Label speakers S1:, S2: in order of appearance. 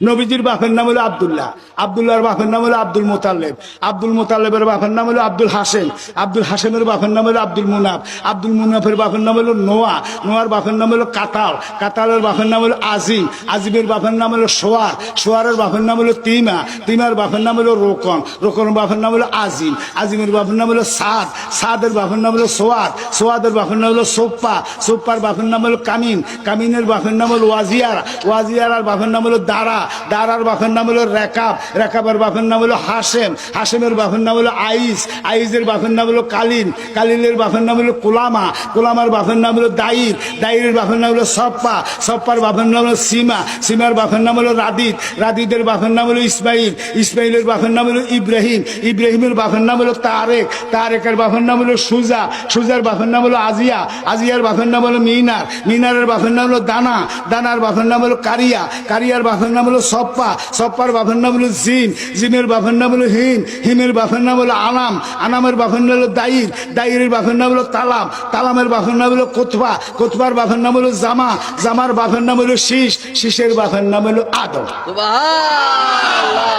S1: নবীজির বাপের নাম হলো আব্দুল্লাহ, আব্দুল্লাহর বাপের নাম হলো আব্দুল মোতাল্লেব, আব্দুল মোতাল্লেবের বাপের নাম হলো আব্দুল হাসেম, আব্দুল হাসেমের বাপের নাম হলো আব্দুল মুনাফ, আব্দুল মুনাফের বাপের নাম হলো নোয়া, নোয়ার বাপের নাম হলো কাতাল, কাতালের বাপের নাম হলো আজিম, আজিমের বাপের নাম হলো সোয়ার, সোয়ারের বাপের নাম হলো তিমা, তিমার বাপের নাম হলো রোকন, রোকনের বাপের নাম হলো আজিম, আজিমের বাপের নাম হলো সাদ, সাদের বাপের নাম হলো সোয়াদ, সোয়াদের বাপের নাম হলো সোপ্পা, সোপ্পার বাপের নাম হলো কামিন, কামিনের বাপের নাম হলো ওয়াজিয়ার, ওয়াজিয়ার বাপের নাম হলো দারা, দারার বাপের নাম হলো রেকাব, রেকাবের বাপের নাম হলো হাসেম, হাসেমের বাপের নাম হলো আইস, আইসের বাপের নাম হলো কালিন, কালিনের বাপের নাম হলো কুলামা, কুলামার বাপের নাম হলো দাইর, দাইরের বাপের নাম হলো সপ্পা, সপ্পার বাপের নাম হলো সীমা, সীমার বাপের নাম হলো রাদিদ, রাদিদের বাপের নাম হলো ইসমাইল, ইসমাইলের বাপের নাম হলো ইব্রাহিম, ইব্রাহিমের বাপের নাম হলো তারেক, তারেকের বাপের নাম হলো সুজা, সুজার বাপের নাম হলো আজিয়া, আজিয়ার বাপের নাম হলো মিনার, মিনারের বাপের নাম হলো দানা, দানার বাপের নাম হলো কারিয়া, কারিয়ার বাপের নাম হলো সপ্পা, সপ্পার বাপের নাম হলো জিম, জিমের বাপের নাম হলো হিম, হিমের বাপের নাম হলো আনাম, আনামের বাপের নাম হলো দাইর, দাইরের বাপের নাম হলো তালাম, তালামের বাপের নাম হলো কোতবা, কোতবার বাপের নাম হলো জামা, জামার বাপের নাম হলো শীষ, শীষের বাপের নাম হলো আদম।
S2: সুবহানাল্লাহ।